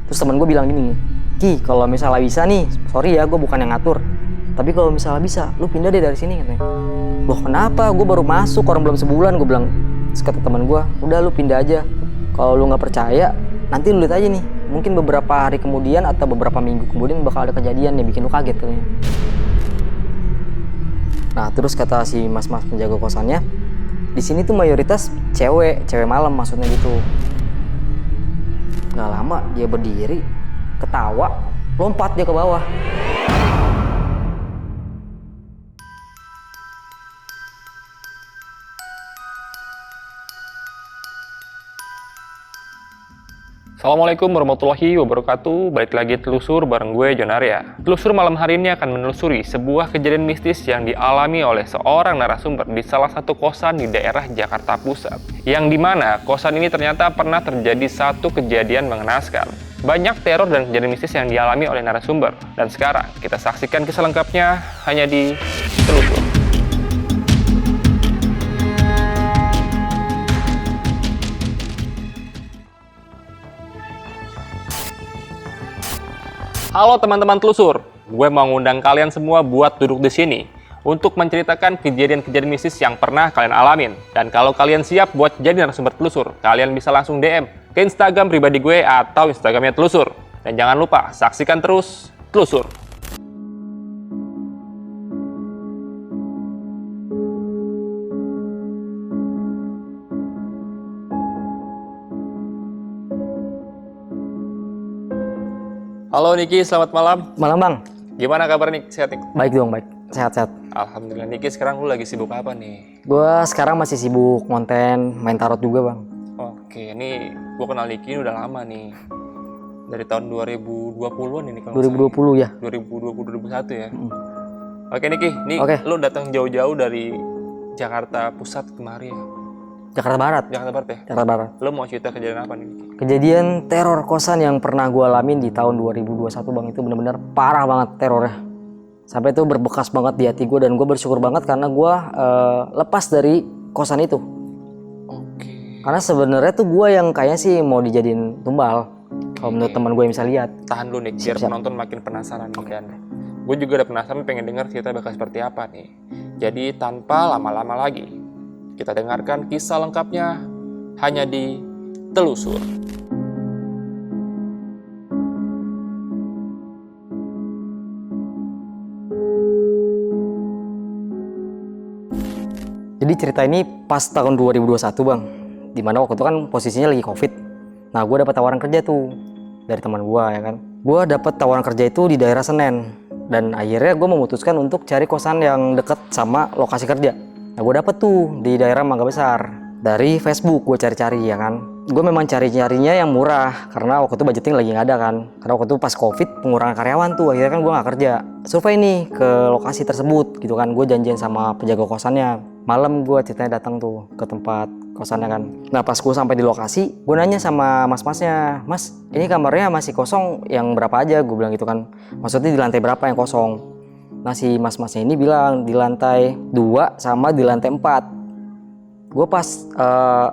Terus teman gue bilang gini, Ki, kalau misalnya bisa nih, sorry ya gue bukan yang ngatur, tapi kalau misalnya bisa, lu pindah deh dari sini katanya. Loh kenapa? Gue baru masuk, orang belum sebulan. Gue bilang, kata teman gue, udah lu pindah aja. Kalau lu nggak percaya, nanti lu lihat aja nih. Mungkin beberapa hari kemudian atau beberapa minggu kemudian bakal ada kejadian yang bikin lu kaget katanya. Nah terus kata si mas-mas penjaga kosannya, di sini tuh mayoritas cewek malam maksudnya gitu. Gak lama dia berdiri, ketawa, lompat dia ke bawah. Assalamualaikum warahmatullahi wabarakatuh. Balik lagi telusur bareng gue Jon Arya. Telusur malam hari ini akan menelusuri sebuah kejadian mistis yang dialami oleh seorang narasumber di salah satu kosan di daerah Jakarta Pusat. Yang dimana kosan ini ternyata pernah terjadi satu kejadian mengenaskan. Banyak teror dan kejadian mistis yang dialami oleh narasumber. Dan sekarang kita saksikan kisah lengkapnya hanya di Telusur. Halo teman-teman telusur, gue mau ngundang kalian semua buat duduk di sini untuk menceritakan kejadian-kejadian mistis yang pernah kalian alamin. Dan kalau kalian siap buat jadi narasumber telusur, kalian bisa langsung DM ke Instagram pribadi gue atau Instagramnya telusur. Dan jangan lupa saksikan terus Telusur. Halo Niki, selamat malam. Malam bang. Gimana kabar Nik? Sehat Nik? Baik dong, baik. Sehat-sehat. Alhamdulillah. Niki, sekarang lu lagi sibuk apa nih? Gue sekarang masih sibuk konten, main tarot juga bang. Oke, ini gue kenal Niki udah lama nih. Dari tahun 2020-an ini kalau 2020 ya? 2020-2021 ya? Oke Niki, nih lu datang jauh-jauh dari Jakarta Pusat kemari ya? Jakarta Barat. Jakarta Barat ya? Jakarta Barat. Lu mau cerita kejadian apa nih Niki? Kejadian teror kosan yang pernah gue alamin di tahun 2021 bang, itu benar-benar parah banget terornya. Sampai itu berbekas banget di hati gue dan gue bersyukur banget karena gue lepas dari kosan itu. Oke. Karena sebenarnya tuh gue yang kayaknya sih mau dijadiin tumbal. Kalau menurut teman gue yang bisa lihat. Tahan dulu nih, biar penonton makin penasaran nih kan. Gue juga udah penasaran pengen dengar cerita bakal seperti apa nih. Jadi tanpa lama-lama lagi, kita dengarkan kisah lengkapnya hanya di Telusur. Jadi cerita ini pas tahun 2021 bang, dimana waktu itu kan posisinya lagi covid. Nah gue dapat tawaran kerja tuh dari teman gue ya kan. Gue dapat tawaran kerja itu di daerah Senen dan akhirnya gue memutuskan untuk cari kosan yang deket sama lokasi kerja. Nah gue dapet tuh di daerah Mangga Besar dari Facebook. Gue cari-cari ya kan. Gue memang cari-carinya yang murah karena waktu itu budgeting lagi nggak ada kan. Karena waktu itu pas covid pengurangan karyawan tuh, akhirnya kan gue nggak kerja. Survei nih ke lokasi tersebut gitu kan. Gue janjian sama penjaga kosannya. Malam gue ceritanya datang tuh ke tempat kosannya kan. Nah pas gue sampai di lokasi, gue nanya sama mas-masnya, Mas ini kamarnya masih kosong yang berapa aja? Gue bilang gitu kan. Maksudnya di lantai berapa yang kosong? Nah si mas-masnya ini bilang di lantai 2 sama di lantai 4. Gue pas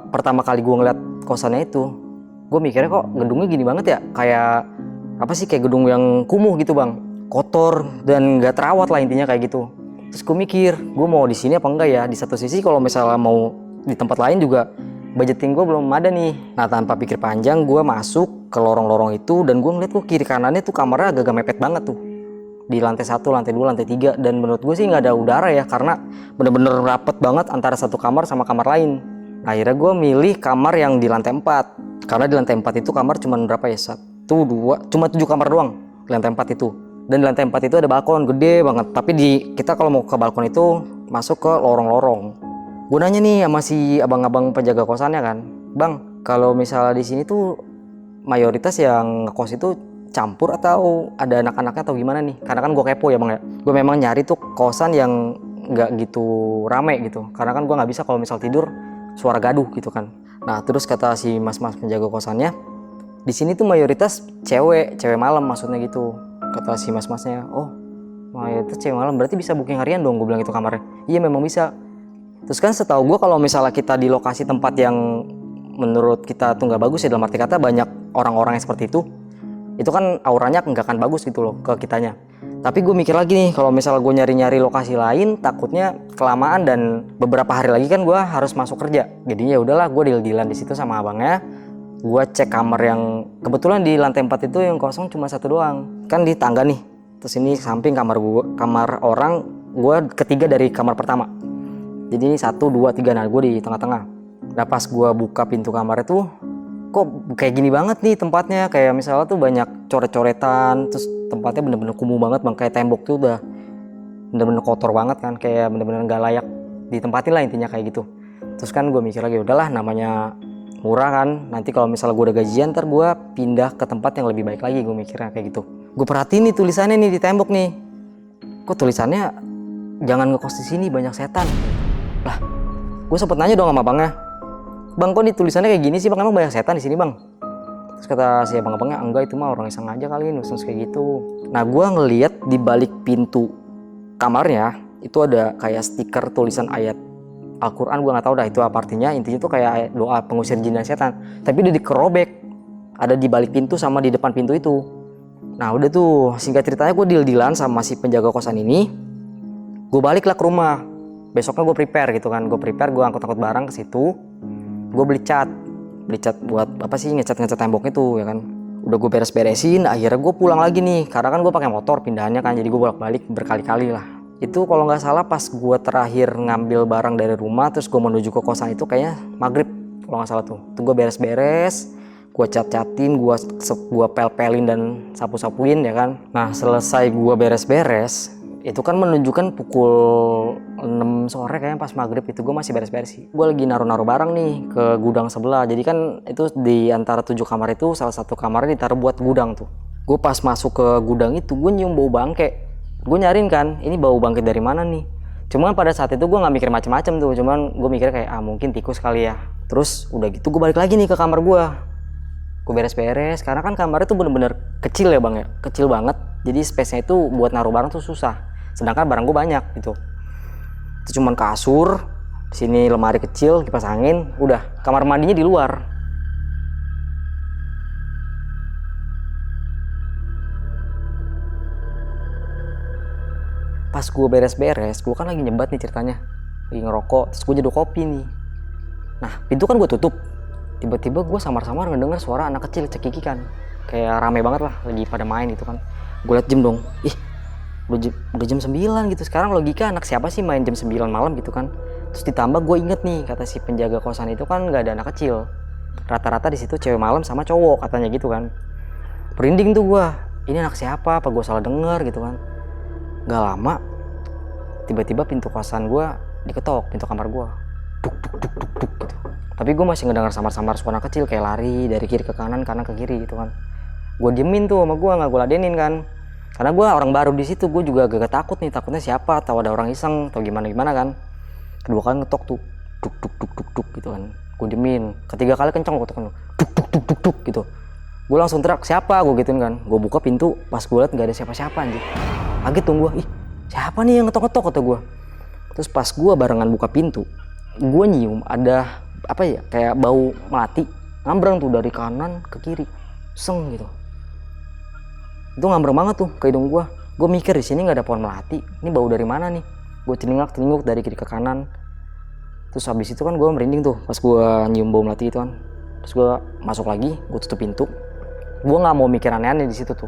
pertama kali gue ngeliat kosannya itu, gue mikirnya kok gedungnya gini banget ya, kayak apa sih, kayak gedung yang kumuh gitu bang, kotor dan gak terawat lah intinya kayak gitu. Terus gue mikir, gue mau di sini apa enggak ya? Di satu sisi kalau misalnya mau di tempat lain juga budgeting gue belum ada nih. Nah tanpa pikir panjang gue masuk ke lorong-lorong itu dan gue ngeliat kok kiri kanannya tuh kamarnya agak mepet banget tuh. Di lantai 1, lantai 2, lantai 3 dan menurut gue sih nggak ada udara ya karena bener-bener rapet banget antara satu kamar sama kamar lain. Nah, akhirnya gue milih kamar yang di lantai 4 karena di lantai 4 itu kamar cuma berapa ya? 1, 2, cuma 7 kamar doang di lantai 4 itu. Dan di lantai 4 itu ada balkon gede banget. Tapi kita kalau mau ke balkon itu masuk ke lorong-lorong. Gue nanya nih sama si abang-abang penjaga kosannya kan, Bang, kalau misalnya di sini tuh mayoritas yang ngekos itu campur atau ada anak-anaknya atau gimana nih? Karena kan gue kepo ya bang ya. Gue memang nyari tuh kosan yang nggak gitu rame gitu. Karena kan gue nggak bisa kalau misal tidur suara gaduh gitu kan. Nah terus kata si mas-mas penjaga kosannya, di sini tuh mayoritas cewek malam maksudnya gitu. Kata si mas-masnya, oh mayoritas cewek malam berarti bisa booking harian dong. Gue bilang itu kamarnya. Iya memang bisa. Terus kan setahu gue kalau misalnya kita di lokasi tempat yang menurut kita tuh nggak bagus ya, dalam arti kata banyak orang-orang yang seperti itu, itu kan auranya nggak akan bagus gitu loh ke kitanya. Tapi gue mikir lagi nih, kalau misalnya gue nyari-nyari lokasi lain, takutnya kelamaan dan beberapa hari lagi kan gue harus masuk kerja. Jadi ya udahlah, gue deal-dealan di situ sama abangnya. Gue cek kamar yang kebetulan di lantai 4 itu yang kosong cuma satu doang. Kan di tangga nih. Terus ini samping kamar orang, gue ketiga dari kamar pertama. Jadi ini 1, 2, 3, nah gue di tengah-tengah. Nah pas gue buka pintu kamar itu, kok kayak gini banget nih tempatnya, kayak misalnya tuh banyak coret-coretan, terus tempatnya bener-bener kumuh banget bang, kayak tembok tuh udah bener-bener kotor banget kan, kayak bener-bener gak layak ditempatin lah intinya kayak gitu. Terus kan gue mikir lagi, udahlah namanya murah kan, nanti kalau misalnya gue udah gajian ntar gue pindah ke tempat yang lebih baik lagi, gue mikirnya kayak gitu. Gue perhatiin nih tulisannya nih di tembok nih, kok tulisannya jangan ngekos di sini banyak setan. Lah, gue sempet nanya dong sama abangnya, bang kok di tulisannya kayak gini sih bang, emang banyak setan di sini bang? Terus kata si abang-abangnya, enggak itu mah orang iseng aja kali nulis kayak gitu. Nah gue ngeliat di balik pintu kamarnya itu ada kayak stiker tulisan ayat Al-Quran, gue nggak tahu dah itu apa artinya. Intinya tuh kayak doa pengusir jin dan setan, tapi udah dikerobek, ada di balik pintu sama di depan pintu itu. Nah udah tuh, singkat ceritanya gue deal-dealan sama si penjaga kosan ini. Gue baliklah ke rumah, besoknya gue prepare gitu kan, gue angkut-angkut barang ke situ. Gue beli cat buat apa sih, ngecat tembok itu ya kan. Udah gue beres-beresin, akhirnya gue pulang lagi nih, karena kan gue pakai motor pindahannya kan, jadi gue bolak-balik berkali-kali lah. Itu kalau nggak salah pas gue terakhir ngambil barang dari rumah terus gue menuju ke kosan itu kayaknya maghrib kalau nggak salah tuh. Gue beres-beres, gue cat-catin, gue pel-pelin dan sapu-sapuin ya kan. Nah selesai gue beres-beres, itu kan menunjukkan pukul 6 sore kayaknya pas maghrib itu gue masih beres-beres sih. Gue lagi naruh-naruh barang nih ke gudang sebelah. Jadi kan itu di antara 7 kamar itu salah satu kamarnya ditaruh buat gudang tuh. Gue pas masuk ke gudang itu gue nyium bau bangke. Gue nyariin kan, ini bau bangke dari mana nih? Cuman pada saat itu gue nggak mikir macem-macem tuh. Cuman gue mikir kayak mungkin tikus kali ya. Terus udah gitu gue balik lagi nih ke kamar gue. Gue beres-beres karena kan kamarnya tuh bener-bener kecil ya bang ya, kecil banget. Jadi space-nya itu buat naruh barang tuh susah. Sedangkan barang gue banyak gitu. Itu cuman kasur, sini lemari kecil, kipas angin, udah. Kamar mandinya di luar. Pas gue beres-beres, gue kan lagi nyebat nih ceritanya, lagi ngerokok, terus gue nyeduh kopi nih. Nah pintu kan gue tutup, tiba-tiba gue samar-samar ngedenger suara anak kecil cekikikan, kayak rame banget lah, lagi pada main gitu kan. Gue liat jam dong, udah jam 9 gitu. Sekarang logika anak siapa sih main jam 9 malam gitu kan. Terus ditambah gue inget nih, kata si penjaga kosan itu kan gak ada anak kecil, rata-rata di situ cewek malam sama cowok katanya gitu kan. Merinding tuh gue, ini anak siapa, apa gue salah denger gitu kan. Gak lama tiba-tiba pintu kosan gue diketok, pintu kamar gue duk gitu. Tapi gue masih ngedengar samar-samar suara anak kecil kayak lari dari kiri ke kanan ke kiri gitu kan. Gue diemin tuh sama gue, nggak gue ladenin kan, karena gue orang baru di situ. Gue juga agak takut nih, takutnya siapa, tahu ada orang iseng atau gimana kan. Kedua kali ngetok tuh duk gitu kan, gue diemin. Ketiga kali kenceng gue tekan duk gitu. Gue langsung teriak siapa, gue gituin kan. Gue buka pintu, pas gue liat nggak ada siapa-siapa anjir. Kaget tuh gue, siapa nih yang ngetok-ngetok kata gue. Terus pas gue barengan buka pintu, gue nyium ada apa ya, kayak bau melati ngambrang tuh dari kanan ke kiri, seng gitu. Itu ngambrang banget tuh ke hidung gue. Gue mikir di sini nggak ada pohon melati, ini bau dari mana nih? Gue telinguk dari kiri ke kanan. Terus habis itu kan gue merinding tuh pas gue nyium bau melati itu kan. Terus gue masuk lagi, gue tutup pintu. Gue nggak mau mikir aneh-aneh di situ tuh.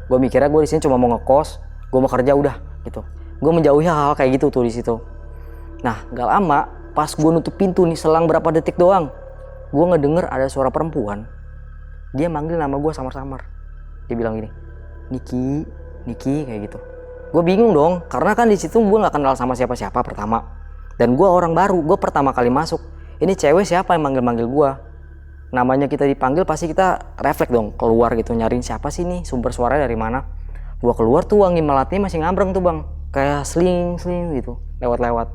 Gue mikirnya gue di sini cuma mau ngekos, gue mau kerja udah gitu. Gue menjauhi hal kayak gitu tuh di situ. Nah gak lama pas gue nutup pintu nih, selang berapa detik doang, gue ngedenger ada suara perempuan. Dia manggil nama gue samar-samar. Dia bilang gini, Niki kayak gitu. Gue bingung dong, karena kan di situ gue nggak kenal sama siapa-siapa pertama, dan gue orang baru, gue pertama kali masuk. Ini cewek siapa yang manggil gue? Namanya kita dipanggil pasti kita refleks dong keluar gitu, nyariin siapa sih nih, sumber suara dari mana. Gue keluar tuh wangi melatinya masih ngambreng tuh bang, kayak seling gitu, lewat.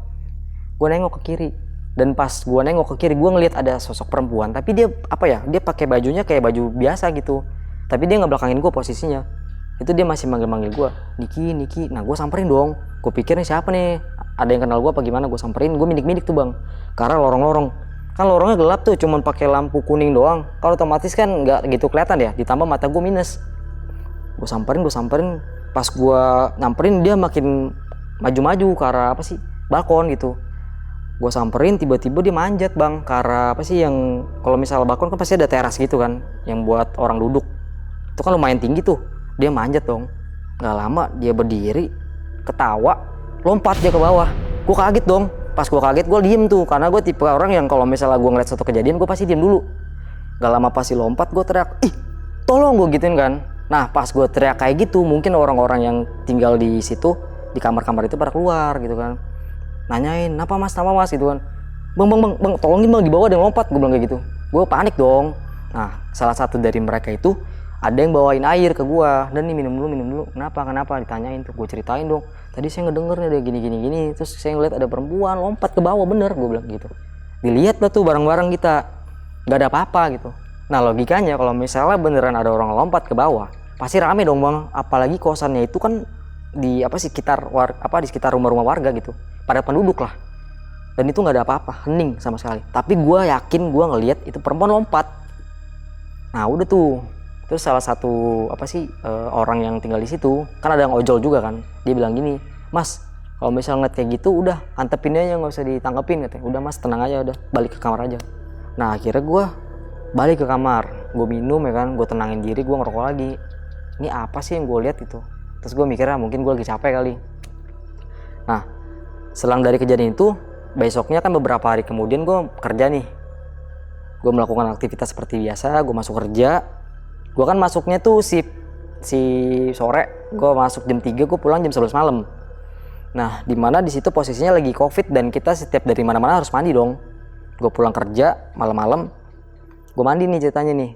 Gue nengok ke kiri, dan pas gue nengok ke kiri gue ngeliat ada sosok perempuan, tapi dia apa ya, dia pakai bajunya kayak baju biasa gitu, tapi dia nggak belakangin gue posisinya. Itu dia masih manggil gue, Niki. Nah gue samperin dong, gue pikir nih siapa nih, ada yang kenal gue apa gimana. Gue samperin, gue minik tuh bang, karena lorong kan lorongnya gelap tuh, cuman pakai lampu kuning doang. Kalau otomatis kan nggak gitu kelihatan ya, ditambah mata gue minus. Gue samperin, pas gue nyamperin dia makin maju-maju ke arah apa sih, balkon gitu. Gue samperin, tiba-tiba dia manjat bang ke arah apa sih, yang kalau misal balkon kan pasti ada teras gitu kan, yang buat orang duduk. Itu kan lumayan tinggi tuh, dia manjat dong. Gak lama dia berdiri, ketawa, lompat dia ke bawah. Gue kaget dong. Pas gue kaget, gue diem tuh, karena gue tipe orang yang kalau misalnya gue ngeliat suatu kejadian, gue pasti diem dulu. Gak lama pas si lompat, gue teriak, ih tolong, gue gituin kan. Nah pas gue teriak kayak gitu, mungkin orang-orang yang tinggal di situ, di kamar-kamar itu pada keluar gitu kan, nanyain, apa mas gitu kan. Bang, tolongin bang, di bawah ada yang lompat, gue bilang kayak gitu. Gue panik dong. Nah salah satu dari mereka itu ada yang bawain air ke gua, dan nih minum dulu. Kenapa ditanyain tuh, gue ceritain dong, tadi saya ngedenger nih ada gini, terus saya ngeliat ada perempuan lompat ke bawah, bener, gue bilang gitu. Dilihat lah tuh bareng-bareng kita, nggak ada apa-apa gitu. Nah logikanya kalau misalnya beneran ada orang lompat ke bawah, pasti rame dong bang, apalagi kosannya itu kan di di sekitar rumah-rumah warga gitu, pada penduduk lah, dan itu nggak ada apa-apa, hening sama sekali. Tapi gue yakin gue ngelihat itu perempuan lompat. Nah udah tuh, terus salah satu orang yang tinggal di situ kan ada yang ojol juga kan, dia bilang gini, mas kalau misalnya ngeliat kayak gitu udah antepin aja, nggak usah ditangkepin katanya. Udah mas tenang aja, udah balik ke kamar aja. Nah akhirnya gue balik ke kamar, gue minum ya kan, gue tenangin diri, gue ngerokok lagi. Ini apa sih yang gue lihat itu? Terus gue mikirnya mungkin gue lagi capek kali. Nah selang dari kejadian itu, besoknya kan beberapa hari kemudian gue kerja nih. Gue melakukan aktivitas seperti biasa, gue masuk kerja. Gue kan masuknya tuh si sore, gue masuk jam 3, gue pulang jam 11 malam. Nah dimana di situ posisinya lagi covid dan kita setiap dari mana-mana harus mandi dong. Gue pulang kerja malam-malam, gue mandi nih ceritanya nih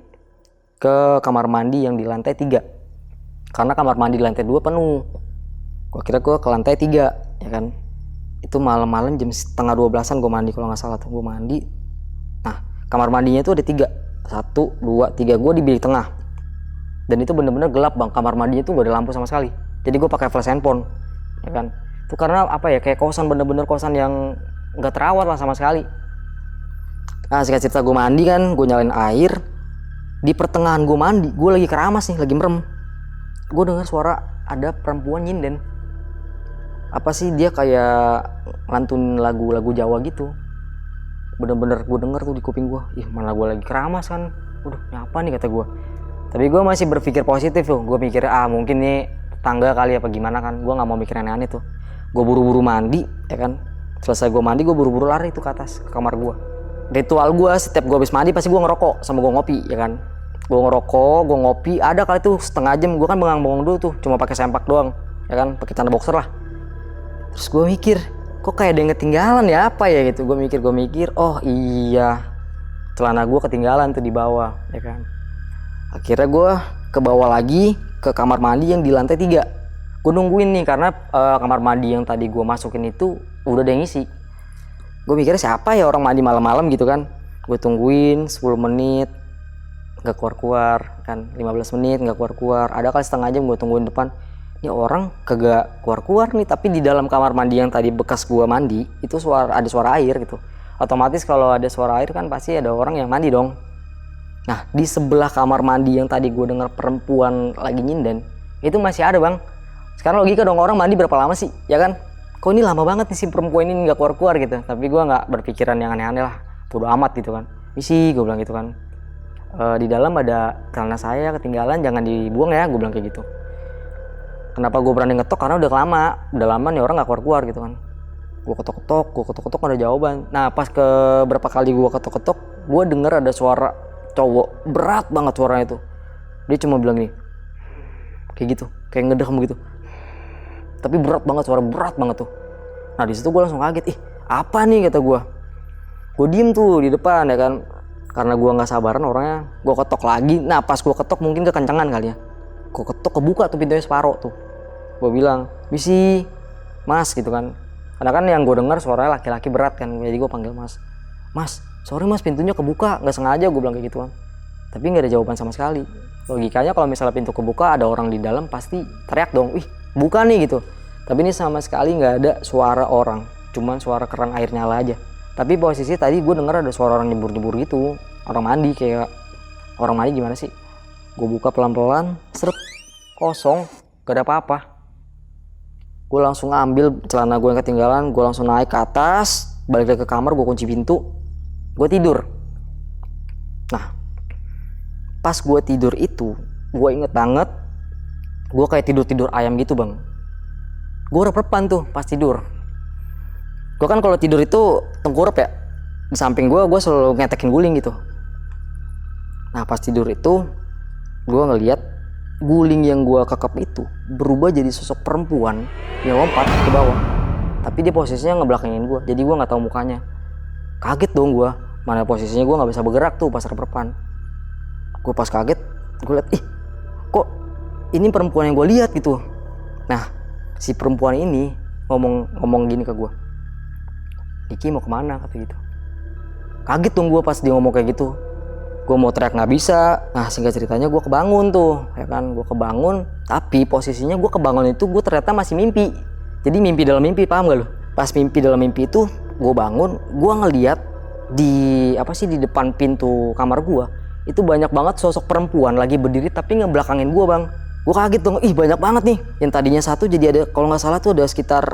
ke kamar mandi yang di lantai 3, karena kamar mandi di lantai 2 penuh. Gue kira gue ke lantai 3 ya kan. Itu malam-malam jam setengah 12-an gue mandi kalau nggak salah tuh, gue mandi. Nah kamar mandinya itu ada 3, 1, 2, 3, gue di bilik tengah. Dan itu bener-bener gelap bang, kamar mandinya tuh gak ada lampu sama sekali. Jadi gue pakai flash handphone ya kan. Itu karena apa ya, kayak kosan, bener-bener kosan yang gak terawat lah sama sekali. Nah singkat cerita, gue mandi kan, gue nyalain air. Di pertengahan gue mandi, gue lagi keramas nih, lagi merem. Gue dengar suara ada perempuan nyinden. Apa sih, dia kayak ngantun lagu-lagu Jawa gitu. Bener-bener gue denger tuh di kuping gue. Ih mana gue lagi keramas kan. Waduh nyapa nih kata gue. Tapi gue masih berpikir positif tuh. Gue mikir mungkin nih tetangga kali apa gimana kan. Gue gak mau mikir aneh-aneh tuh. Gue buru-buru mandi ya kan. Selesai gue mandi, gue buru-buru lari tuh ke atas, ke kamar gue. Ritual gue setiap gue habis mandi pasti gue ngerokok sama gue ngopi ya kan. Gue ngerokok, gue ngopi. Ada kali tuh setengah jam gue kan bengong-bengong dulu tuh, cuma pakai sempak doang ya kan, pakai celana boxer lah. Terus gue mikir, kok kayak ada yang ketinggalan ya, apa ya gitu. Gue mikir, oh iya, celana gue ketinggalan tuh di bawah ya kan. Akhirnya gue ke bawah lagi ke kamar mandi yang di lantai 3. Gue nungguin nih karena kamar mandi yang tadi gue masukin itu udah ada yang ngisi. Gue mikirnya siapa ya orang mandi malam-malam gitu kan. Gue tungguin 10 menit gak keluar-keluar kan, 15 menit gak keluar-keluar. Ada kali setengah jam gue tungguin depan, ini orang kagak keluar-keluar nih. Tapi di dalam kamar mandi yang tadi bekas gue mandi itu ada suara air gitu. Otomatis kalau ada suara air kan pasti ada orang yang mandi dong. Nah di sebelah kamar mandi yang tadi gue dengar perempuan lagi nyinden, itu masih ada bang. Sekarang logika dong, orang mandi berapa lama sih ya kan. Kok ini lama banget nih si perempuan ini gak keluar-keluar gitu. Tapi gue gak berpikiran yang aneh-aneh lah, bodo amat gitu kan. Misi gue bilang gitu kan, di dalam ada celana saya ketinggalan, jangan dibuang ya, gue bilang kayak gitu. Kenapa gue berani ngetok, karena udah lama nih orang gak keluar-keluar gitu kan. Gue ketok-ketok gak ada jawaban. Nah pas ke berapa kali gue ketok-ketok, gue denger ada suara cowok, berat banget suaranya itu. Dia cuma bilang nih kayak gitu, kayak ngedek gitu, tapi berat banget, suara berat banget tuh. Nah di situ gue langsung kaget, ih apa nih kata gue. Gue diem tuh di depan ya kan, karena gue nggak sabaran orangnya. Gue ketok lagi. Nah pas gue ketok mungkin kekencangan kali ya, gue ketok kebuka tuh pintunya separuh tuh. Gue bilang misi mas gitu kan, karena kan yang gue dengar suaranya laki-laki berat kan. Jadi gue panggil mas, sorry mas pintunya kebuka, nggak sengaja, gue bilang kayak gitu kan. Tapi nggak ada jawaban sama sekali. Logikanya kalau misalnya pintu kebuka ada orang di dalam pasti teriak dong, ih buka nih gitu. Tapi ini sama sekali nggak ada suara orang, cuman suara keran air nyala aja. Tapi posisi tadi gue denger ada suara orang nyebur-nyebur gitu, orang mandi, kayak orang mandi gimana sih. Gue buka pelan-pelan, seret, kosong, gak ada apa-apa. Gue langsung ambil celana gue yang ketinggalan, gue langsung naik ke atas, balik lagi ke kamar, gue kunci pintu, gue tidur. Nah, pas gue tidur itu, gue inget banget, gue kayak tidur ayam gitu bang. Gue rep-repan tuh pas tidur. Gue kan kalau tidur itu tengkurap ya, di samping gue selalu ngetekin guling gitu. Nah pas tidur itu, gue ngeliat guling yang gue kekep itu berubah jadi sosok perempuan yang lompat ke bawah. Tapi dia posisinya ngebelakangin gue, jadi gue nggak tahu mukanya. Kaget dong gue, mana posisinya gue nggak bisa bergerak tuh pas rep-repan. Gue pas kaget, gue liat, kok ini perempuan yang gue lihat gitu. Nah si perempuan ini ngomong gini ke gue, Diki mau kemana, kata gitu. Kaget dong gue pas dia ngomong kayak gitu. Gue mau teriak nggak bisa. Nah singkat ceritanya gue kebangun tuh, ya kan. Gue kebangun, tapi posisinya gue kebangun itu gue ternyata masih mimpi. Jadi mimpi dalam mimpi, paham gak lo? Pas mimpi dalam mimpi itu gue bangun, gue ngeliat di depan pintu kamar gue itu banyak banget sosok perempuan lagi berdiri tapi ngebelakangin gue bang. Gue kaget dong, banyak banget nih. Yang tadinya satu jadi ada, kalau nggak salah tuh ada sekitar,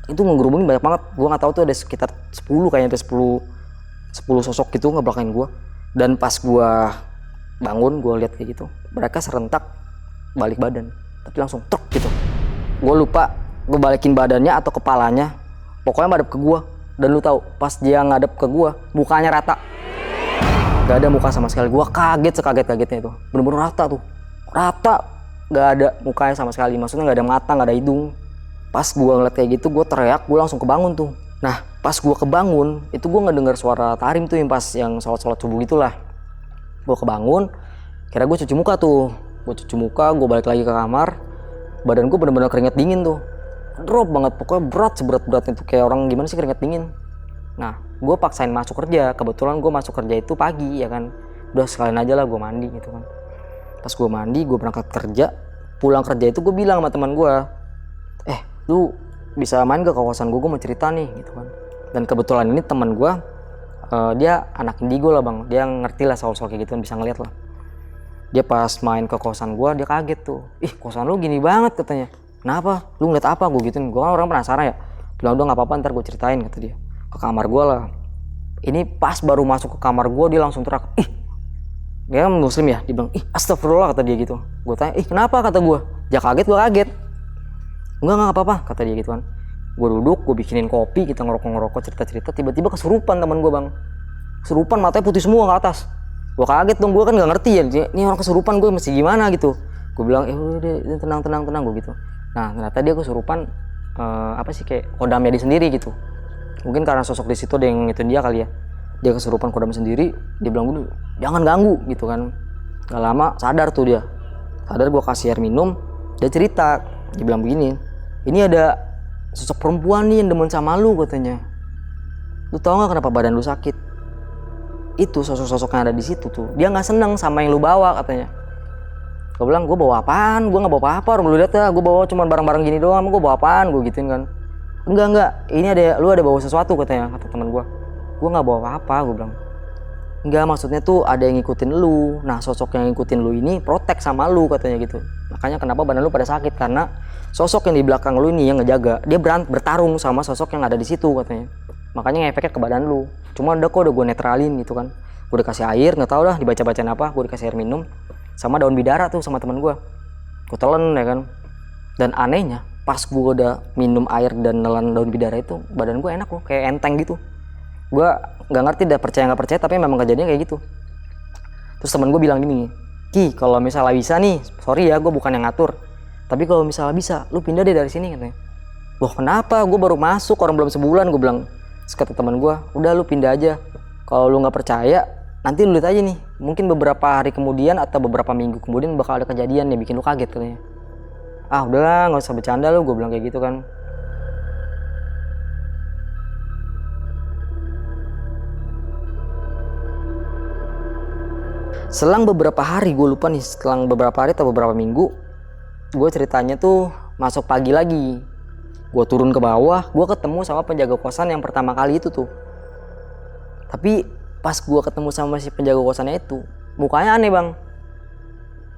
itu ngegerubungin banyak banget. Gue nggak tahu tuh ada sekitar 10 kayaknya, ada 10 sosok gitu ngebelakangin gue. Dan pas gue bangun, gue lihat kayak gitu, mereka serentak balik badan, tapi langsung truk gitu. Gue lupa gue balikin badannya atau kepalanya, pokoknya madep ke gue. Dan lu tahu pas dia ngadep ke gue, mukanya rata, gak ada muka sama sekali. Gue kaget sekaget-kagetnya itu, bener-bener rata tuh, rata, gak ada mukanya sama sekali. Maksudnya gak ada mata, gak ada hidung. Pas gue ngeliat kayak gitu, gue teriak, gue langsung kebangun tuh. Nah pas gue kebangun, itu gue ngedengar suara tarim tuh yang sholat subuh gitulah. Gue kebangun, kira gue cuci muka tuh. Gue cuci muka, gue balik lagi ke kamar. Badan gue bener-bener keringet dingin tuh, drop banget, pokoknya berat seberat-beratnya tuh, kayak orang gimana sih keringet dingin. Nah gue paksain masuk kerja, kebetulan gue masuk kerja itu pagi ya kan. Udah sekalian aja lah gue mandi gitu kan. Pas gue mandi, gue berangkat kerja. Pulang kerja itu gue bilang sama teman gue, lu bisa main ke kawasan gue mau cerita nih gitu kan. Dan kebetulan ini teman gue, dia anak indigo lah bang, dia ngerti lah soal kayak gitu, bisa ngeliat lah. Dia pas main ke kosan gue, dia kaget tuh, kosan lu gini banget katanya. Kenapa? Lu ngeliat apa? Gue gituin, gue kan orang penasaran ya. Bilang udah nggak apa-apa, ntar gue ceritain, kata dia. Ke kamar gue lah. Ini pas baru masuk ke kamar gue, dia langsung teriak, dia kan muslim ya, dia bilang, astagfirullah, kata dia gitu. Gue tanya, kenapa, kata gue. Ya kaget, gue kaget. Enggak apa-apa, kata dia gitu kan. Gue duduk, gue bikinin kopi, kita ngerokok cerita-cerita, tiba-tiba kesurupan teman gue bang. Kesurupan, matanya putih semua ke atas. Gue kaget dong, gue kan gak ngerti ya, ini orang kesurupan, gue mesti gimana gitu. Gue bilang, udah tenang gue gitu. Nah ternyata dia kesurupan, kayak kodamnya dia sendiri gitu. Mungkin karena sosok di situ ada yang ngituin dia kali ya. Dia kesurupan kodam sendiri, dia bilang dulu, jangan ganggu gitu kan. Gak lama sadar tuh dia. Sadar, gue kasih air minum, dia cerita, dia bilang begini, ini ada sosok perempuan nih yang demen sama lu katanya. Lu tau gak kenapa badan lu sakit? Itu sosok-sosok yang ada di situ tuh, dia nggak seneng sama yang lu bawa katanya. Gue bilang, gue bawa apaan? Gue nggak bawa apa-apa, orang lu lihat ya, gue bawa cuma barang-barang gini doang, gue bawa apaan? Gue gituin kan. Enggak, ini lu ada bawa sesuatu katanya, kata teman gue. Gue nggak bawa apa-apa, gue bilang. Enggak, maksudnya tuh ada yang ngikutin lu. Nah sosok yang ngikutin lu ini protek sama lu katanya gitu. Makanya kenapa badan lu pada sakit, karena sosok yang di belakang lu ini yang ngejaga, dia bertarung sama sosok yang ada di situ katanya. Makanya ngefeknya ke badan lu. Cuma udah gue netralin gitu kan. Gue dikasih air, nggak tahu dah dibaca-bacain apa, gue dikasih air minum sama daun bidara tuh sama teman gue. Gue telan ya kan. Dan anehnya pas gue udah minum air dan nelan daun bidara itu, badan gue enak loh, kayak enteng gitu. Gue nggak ngerti dah percaya nggak percaya, tapi memang kejadiannya kayak gitu. Terus teman gue bilang gini, Ki, kalau misalnya bisa nih, sorry ya, gue bukan yang ngatur, tapi kalau misalnya bisa, lu pindah deh dari sini katanya. Loh kenapa? Gue baru masuk, orang belum sebulan, gue bilang. Terus kata teman gue, udah lu pindah aja. Kalau lu nggak percaya, nanti lu lihat aja nih, mungkin beberapa hari kemudian atau beberapa minggu kemudian bakal ada kejadian yang bikin lu kaget katanya. Ah udahlah, nggak usah bercanda lu, gue bilang kayak gitu kan. Selang beberapa hari, gue lupa nih, selang beberapa hari atau beberapa minggu, gue ceritanya tuh masuk pagi lagi. Gue turun ke bawah, gue ketemu sama penjaga kosan yang pertama kali itu tuh. Tapi pas gue ketemu sama si penjaga kosannya itu, mukanya aneh bang.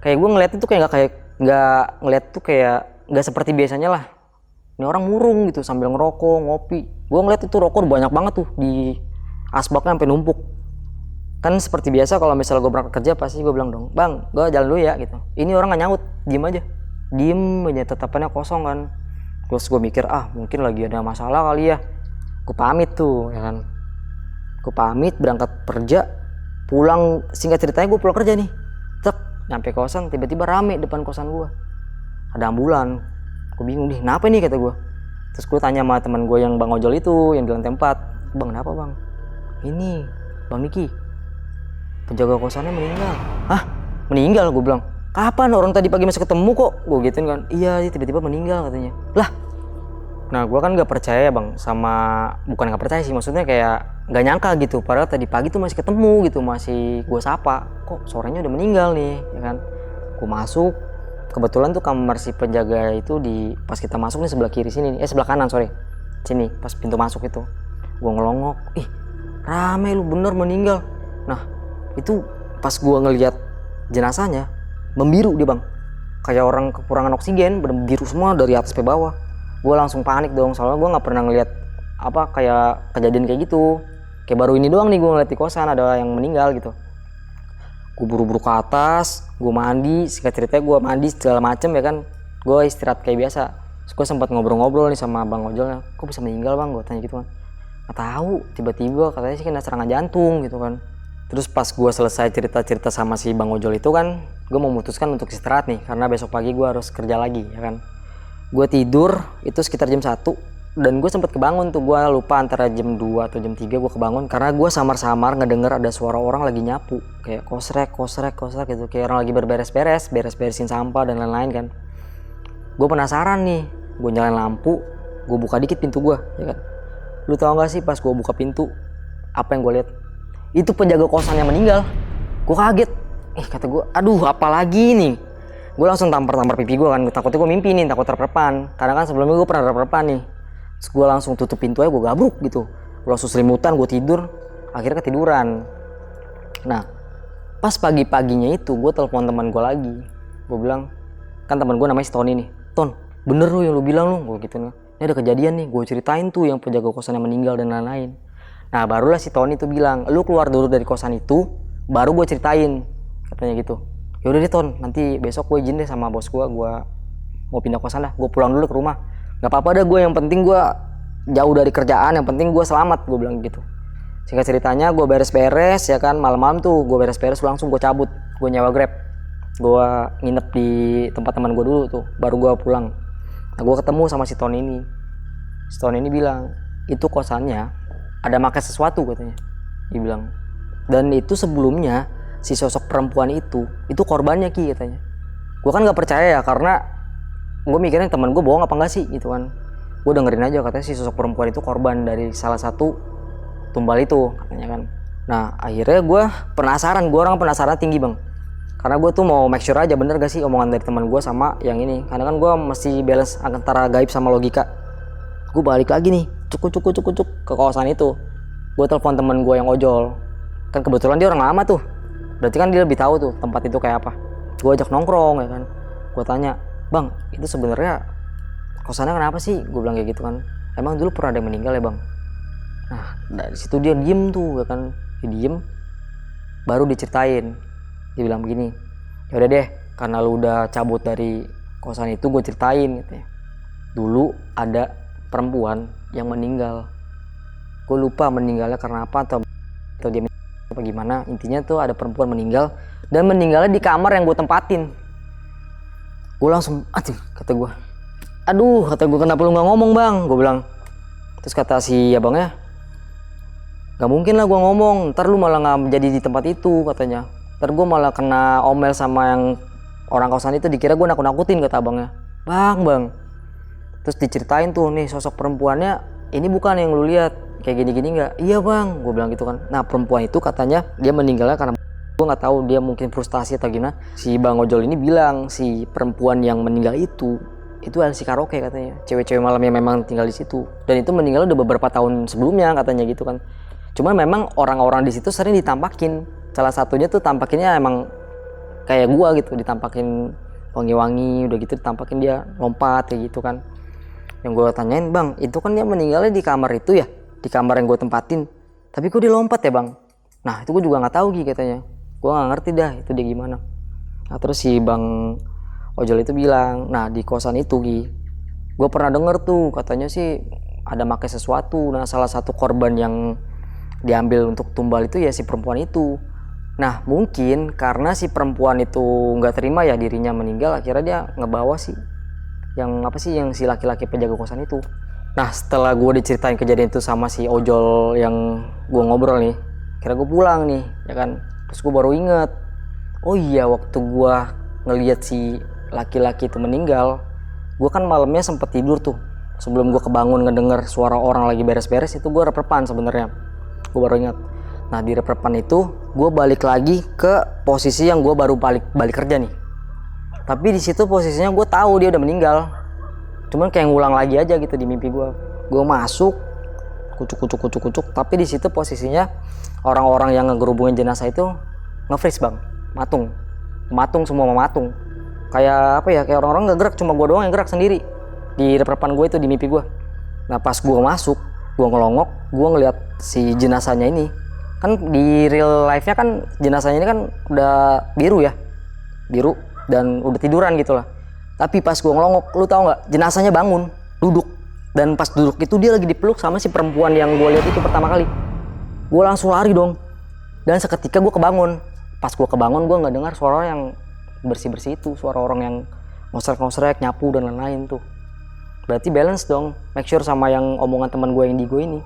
Kayak gue ngeliat itu kayak nggak ngeliat tuh kayak nggak seperti biasanya lah. Ini orang murung gitu sambil ngerokok, ngopi. Gue ngeliat itu rokok banyak banget tuh di asbaknya sampai numpuk. Kan seperti biasa kalau misalnya gue berangkat kerja pasti gue bilang dong, bang, gue jalan dulu ya gitu. Ini orang nggak nyaut, diem aja, diem aja, tatapannya kosong kan. Terus gue mikir, mungkin lagi ada masalah kali ya. Gue pamit tuh, ya kan. Gue pamit berangkat kerja, pulang, singkat ceritanya gue pulang kerja nih. Nyampe kosan, tiba-tiba rame depan kosan gue. Ada ambulan. Gue bingung nih, kenapa nih kata gue. Terus gue tanya sama teman gue yang bang ojol itu, yang di lantai 4. Bang, kenapa bang? Ini, bang Niki, penjaga kosannya meninggal. Hah? Meninggal? Gue bilang. Kapan? Orang tadi pagi masih ketemu kok. Gue gituin kan. Iya, tiba-tiba meninggal katanya. Lah. Nah, gue kan gak percaya bang sama, bukan gak percaya sih, maksudnya kayak gak nyangka gitu. Padahal tadi pagi tuh masih ketemu gitu, masih gue sapa. Kok sorenya udah meninggal nih, ya kan? Gue masuk, kebetulan tuh kamar si penjaga itu pas kita masuk nih sebelah kiri sini, sebelah kanan sorry, sini pas pintu masuk itu. Gue ngelongok, rame lu bener meninggal. Nah itu pas gue ngeliat jenazahnya membiru dia bang, kayak orang kekurangan oksigen, bener biru semua dari atas sampai bawah. Gue langsung panik dong, soalnya gue nggak pernah ngeliat kayak kejadian kayak gitu. Kayak baru ini doang nih gue ngeliat di kosan ada yang meninggal gitu. Gue buru-buru ke atas, gue mandi, singkat ceritanya gue mandi segala macem ya kan. Gue istirahat kayak biasa. Terus gue sempat ngobrol-ngobrol nih sama bang ojolnya. Kok bisa meninggal bang? Gue tanya gitu kan. Gak tahu, tiba-tiba katanya sih kena serangan jantung gitu kan. Terus pas gue selesai cerita-cerita sama si bang ojol itu kan, gue memutuskan untuk istirahat nih, karena besok pagi gue harus kerja lagi ya kan. Gue tidur itu sekitar jam 1, dan gue sempet kebangun tuh, gue lupa antara jam 2 atau jam 3 gue kebangun karena gue samar-samar ngedenger ada suara orang lagi nyapu, kayak kosrek gitu, kayak orang lagi beres-beresin sampah dan lain-lain kan. Gue penasaran nih, gue nyalain lampu, gue buka dikit pintu gue ya kan. Lu tau gak sih pas gue buka pintu apa yang gue lihat? Itu penjaga kosan yang meninggal. Gue kaget, kata gue, aduh apalagi nih. Gue langsung tampar pipi gue kan, takutnya gue mimpi nih, takut terperpan. Karena kan sebelumnya gue pernah terperpan nih. Terus gue langsung tutup pintu aja, gue gabruk gitu. Gue langsung selimutan, gue tidur, akhirnya ketiduran. Nah, pas pagi-paginya itu gue telepon teman gue lagi. Gue bilang, kan teman gue namanya si Tony nih. Ton, bener lu yang lu bilang lu, gue gitu nih. Ini ada kejadian nih, gue ceritain tuh yang penjaga kosan yang meninggal dan lain-lain. Nah, barulah si Tony tuh bilang, lu keluar dulu dari kosan itu, baru gue ceritain, katanya gitu. Yaudah deh Ton, nanti besok gue izin deh sama bos gue mau pindah kosan dah, gue pulang dulu ke rumah. Gak apa-apa dah gue, yang penting gue jauh dari kerjaan, yang penting gue selamat, gue bilang gitu. Singkat ceritanya gue beres-beres ya kan, malam-malam tuh gue beres-beres langsung gue cabut, gue nyewa Grab. Gue nginep di tempat teman gue dulu tuh, baru gue pulang. Nah gue ketemu sama si Tony ini. Si Tony ini bilang, itu kosannya ada makan sesuatu katanya, dia bilang. Dan itu sebelumnya si sosok perempuan itu korbannya Ki katanya. Gue kan nggak percaya ya, karena gue mikirnya teman gue bohong apa enggak sih gitu kan. Gue dengerin aja, katanya si sosok perempuan itu korban dari salah satu tumbal itu katanya kan. Nah akhirnya gue penasaran, gue orang penasaran tinggi bang, karena gue tuh mau make sure aja bener gak sih omongan dari teman gue sama yang ini, karena kan gue mesti balance antara gaib sama logika. Gue balik lagi nih, cuk ke kawasan itu. Gue telepon teman gue yang ojol, kan kebetulan dia orang lama tuh, berarti kan dia lebih tahu tuh tempat itu kayak apa. Gue ajak nongkrong ya kan, gue tanya, bang itu sebenarnya kosannya kenapa sih? Gue bilang kayak gitu kan, emang dulu pernah ada yang meninggal ya bang? Nah dari situ dia diem tuh ya kan, dia diem, baru diceritain. Dia bilang begini, yaudah deh karena lu udah cabut dari kosan itu, gue ceritain gitu ya. Dulu ada perempuan yang meninggal, gue lupa meninggalnya karena apa atau dia apa gimana. Intinya tuh ada perempuan meninggal, dan meninggalnya di kamar yang gue tempatin. Gue langsung, kata gue, kenapa lu nggak ngomong bang? Gue bilang. Terus kata si abangnya, nggak mungkin lah gue ngomong, ntar lu malah nggak jadi di tempat itu katanya. Ntar gue malah kena omel sama yang orang kosan itu, dikira gue nakut-nakutin kata abangnya. Bang. Terus diceritain tuh, nih sosok perempuannya ini bukan yang lu lihat kayak gini-gini nggak? Iya bang, gue bilang gitu kan. Nah perempuan itu katanya dia meninggalnya karena gue nggak tahu, dia mungkin frustasi atau gimana. Si bang ojol ini bilang si perempuan yang meninggal itu LC karaoke katanya, cewek-cewek malam yang memang tinggal di situ, dan itu meninggal udah beberapa tahun sebelumnya katanya gitu kan. Cuma memang orang-orang di situ sering ditampakin. Salah satunya tuh tampakinnya emang kayak gua gitu, ditampakin wangi-wangi, udah gitu ditampakin dia lompat kayak gitu kan. Yang gue tanyain, bang itu kan dia meninggalnya di kamar itu ya, di kamar yang gue tempatin, tapi kok dia lompat ya bang? Nah itu gue juga nggak tahu Gi katanya, gue nggak ngerti dah itu dia gimana. Nah terus si bang ojol itu bilang, nah di kosan itu Gi, gue pernah denger tuh katanya sih ada pakai sesuatu. Nah salah satu korban yang diambil untuk tumbal itu ya si perempuan itu. Nah mungkin karena si perempuan itu nggak terima ya dirinya meninggal, akhirnya dia ngebawa sih yang si laki-laki penjaga kosan itu. Nah setelah gue diceritain kejadian itu sama si ojol yang gue ngobrol nih, kira gue pulang nih ya kan, terus gue baru inget, oh iya waktu gue ngelihat si laki-laki itu meninggal, gue kan malamnya sempet tidur tuh. Sebelum gue kebangun ngedenger suara orang lagi beres-beres, itu gue rep-repan sebenarnya. Gue baru ingat. Nah di rep-repan itu gue balik lagi ke posisi yang gue baru balik kerja nih. Tapi di situ posisinya gue tahu dia udah meninggal. Cuman kayak ngulang lagi aja gitu di mimpi gue. Gue masuk, kucuk. Tapi di situ posisinya orang-orang yang ngegerubungin jenazah itu nge-freeze bang, matung semua mematung. Kayak apa ya? Kayak orang-orang nggak gerak, cuma gue doang yang gerak sendiri di depan gue itu di mimpi gue. Nah pas gue masuk, gue ngelongok, gue ngeliat si jenazahnya ini. Kan di real life-nya kan jenazahnya ini kan udah biru dan udah tiduran gitu lah. Tapi pas gue ngelongok, lu tau nggak? Jenazahnya bangun, duduk. Dan pas duduk itu dia lagi dipeluk sama si perempuan yang gue lihat itu pertama kali. Gue langsung lari dong. Dan seketika gue kebangun. Pas gue kebangun, gue nggak dengar suara yang bersih-bersih itu, suara orang yang ngosrek-ngosrek, nyapu dan lain-lain tuh. Berarti balance dong, make sure sama yang omongan teman gue yang di gue ini.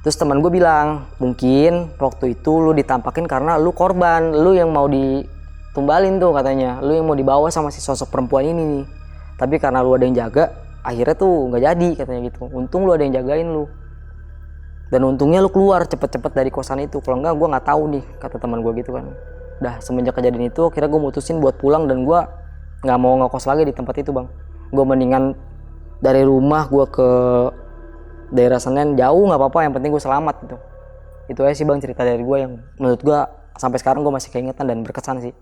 Terus teman gue bilang, mungkin waktu itu lu ditampakin karena lu korban, lu yang mau ditumbalin tuh katanya, lu yang mau dibawa sama si sosok perempuan ini nih. Tapi karena lu ada yang jaga, akhirnya tuh nggak jadi katanya gitu. Untung lu ada yang jagain lu. Dan untungnya lu keluar cepet-cepet dari kosan itu. Kalau enggak gue nggak tahu nih, kata teman gue gitu kan. Udah semenjak kejadian itu, akhirnya gue mutusin buat pulang dan gue nggak mau ngekos lagi di tempat itu bang. Gue mendingan dari rumah gue ke daerah Senen jauh nggak apa-apa, yang penting gue selamat gitu. Itu aja sih bang cerita dari gue yang menurut gue sampai sekarang gue masih keingetan dan berkesan sih.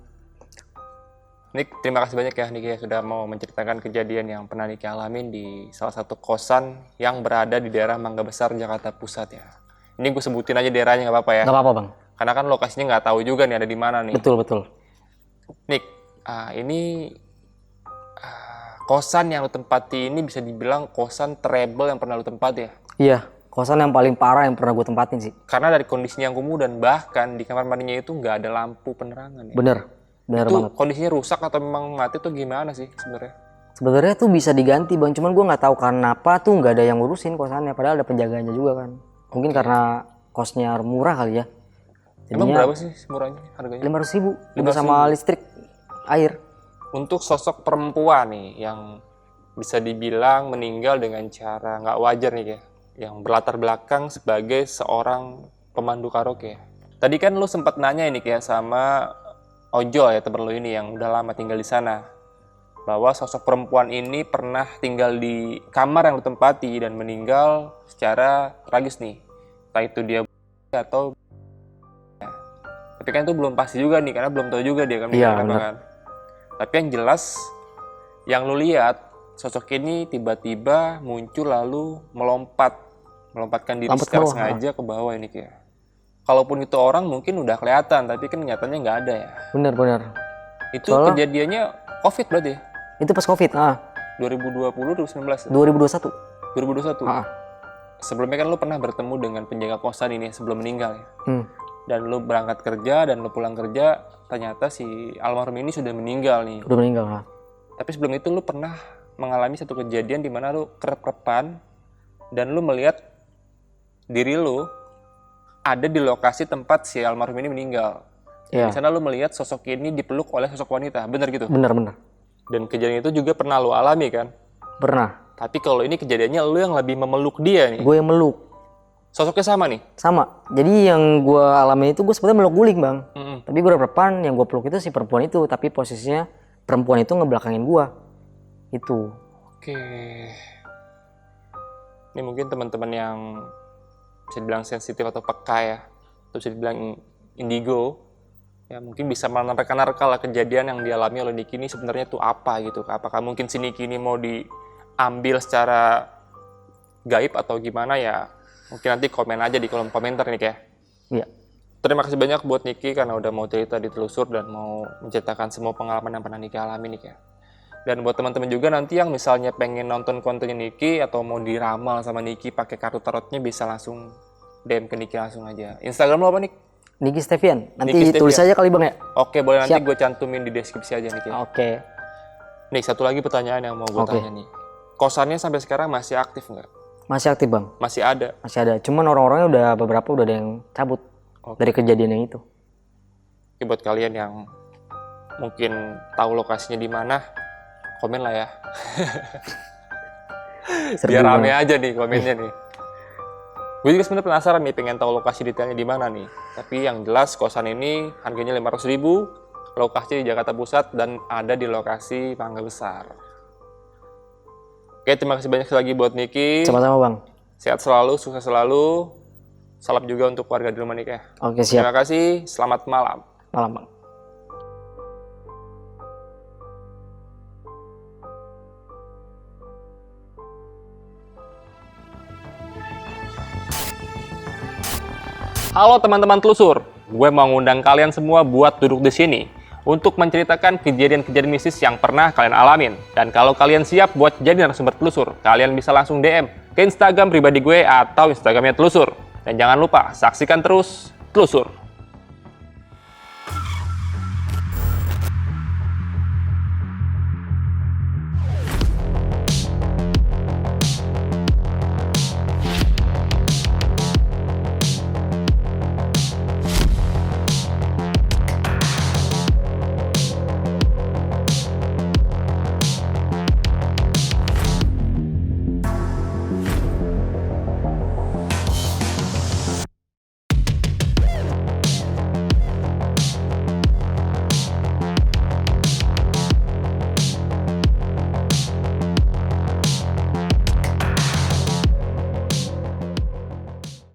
Nick, terima kasih banyak ya Nick ya sudah mau menceritakan kejadian yang pernah Nick alamin di salah satu kosan yang berada di daerah Mangga Besar, Jakarta Pusat ya. Ini gue sebutin aja daerahnya nggak apa-apa ya? Nggak apa-apa bang. Karena kan lokasinya nggak tahu juga nih ada di mana nih. Betul. Nick, ini kosan yang lu tempati ini bisa dibilang kosan treble yang pernah lu tempati ya? Iya, kosan yang paling parah yang pernah gue tempatin sih. Karena dari kondisinya yang kumuh dan bahkan di kamar mandinya itu nggak ada lampu penerangan ya? Bener itu banget. Kondisinya rusak atau memang mati tuh gimana sih sebenarnya? Sebenarnya tuh bisa diganti bang, cuman gue nggak tahu kenapa tuh nggak ada yang ngurusin kosannya, padahal ada penjaganya juga kan. Mungkin karena kosnya murah kali ya. Emang berapa sih murahnya harganya? 500.000 udah sama listrik, air. Untuk sosok perempuan nih yang bisa dibilang meninggal dengan cara nggak wajar nih ya, yang berlatar belakang sebagai seorang pemandu karaoke. Tadi kan lu sempat nanya ini ya sama ojol ya, temen lu ini yang udah lama tinggal di sana, bahwa sosok perempuan ini pernah tinggal di kamar yang lu tempati dan meninggal secara tragis nih. Entah itu dia atau ya. Tapi kan itu belum pasti juga nih karena belum tahu juga dia kan meninggal apa kan. Tapi yang jelas yang lu lihat sosok ini tiba-tiba muncul lalu melompatkan diri secara sengaja ke bawah ini kayak. Kalaupun itu orang mungkin udah kelihatan, tapi kan nyatanya nggak ada ya. Bener. Itu soalnya kejadiannya COVID berarti ya? Itu pas COVID, 2020, 2019? 2021. 2021? Sebelumnya kan lu pernah bertemu dengan penjaga kosan ini sebelum meninggal ya? Dan lu berangkat kerja dan lu pulang kerja, ternyata si almarhum ini sudah meninggal nih. Udah meninggal, Tapi sebelum itu lu pernah mengalami satu kejadian di mana lu kerep-kerepan dan lu melihat diri lu ada di lokasi tempat si almarhum ini meninggal. Di sana lu melihat sosok ini dipeluk oleh sosok wanita, benar gitu? Benar. Dan kejadian itu juga pernah lu alami kan? Pernah. Tapi kalau ini kejadiannya lu yang lebih memeluk dia nih. Gue yang meluk. Sosoknya sama nih? Sama. Jadi yang gue alami itu gue sebenarnya meluk guling bang. Tapi gue depan yang gue peluk itu si perempuan itu, tapi posisinya perempuan itu ngebelakangin gue. Itu. Oke. Ini mungkin teman-teman yang bisa dibilang sensitif atau peka ya, atau bisa dibilang indigo, Ya mungkin bisa menerka-nerka lah kejadian yang dialami oleh Niki ini sebenarnya itu apa gitu. Apakah mungkin si Niki ini mau diambil secara gaib atau gimana ya? Mungkin nanti komen aja di kolom komentar nih ya. Iya. Terima kasih banyak buat Niki karena udah mau cerita di Telusur dan mau menceritakan semua pengalaman yang pernah Niki alami nih ya. Dan buat teman-teman juga nanti yang misalnya pengen nonton kontennya Niki atau mau diramal sama Niki pakai kartu tarotnya bisa langsung DM ke Niki langsung aja. Instagram lo apa Nik? Niki Stevian. Nanti Niki Stevian. tulis aja kali Bang ya. Oke, boleh nanti Siap. gue cantumin di deskripsi aja Niki. Oke. Nih, satu lagi pertanyaan yang mau gue Oke. tanya nih. Kosannya sampai sekarang masih aktif nggak? Masih aktif Bang. Masih ada? Masih ada. Cuman orang-orangnya udah beberapa udah ada yang cabut Oke. dari kejadian yang itu. Oke, buat kalian yang mungkin tahu lokasinya di mana, komen lah ya. Serbu Biar rame banget. aja nih komennya nih. Gue juga sebenarnya penasaran nih, pengen tahu lokasi detailnya di mana nih. Tapi yang jelas kosan ini harganya 500.000, lokasi di Jakarta Pusat dan ada di lokasi Mangga Besar. Oke, terima kasih banyak lagi buat Niki. Sama-sama Bang. Sehat selalu, sukses selalu. Salam juga untuk keluarga di rumah Niki ya. Oke siap. Terima kasih, selamat malam. Malam Bang. Halo teman-teman Telusur, gue mau ngundang kalian semua buat duduk di sini untuk menceritakan kejadian-kejadian mistis yang pernah kalian alamin. Dan kalau kalian siap buat jadi narasumber Telusur, kalian bisa langsung DM ke Instagram pribadi gue atau Instagramnya Telusur. Dan jangan lupa saksikan terus Telusur.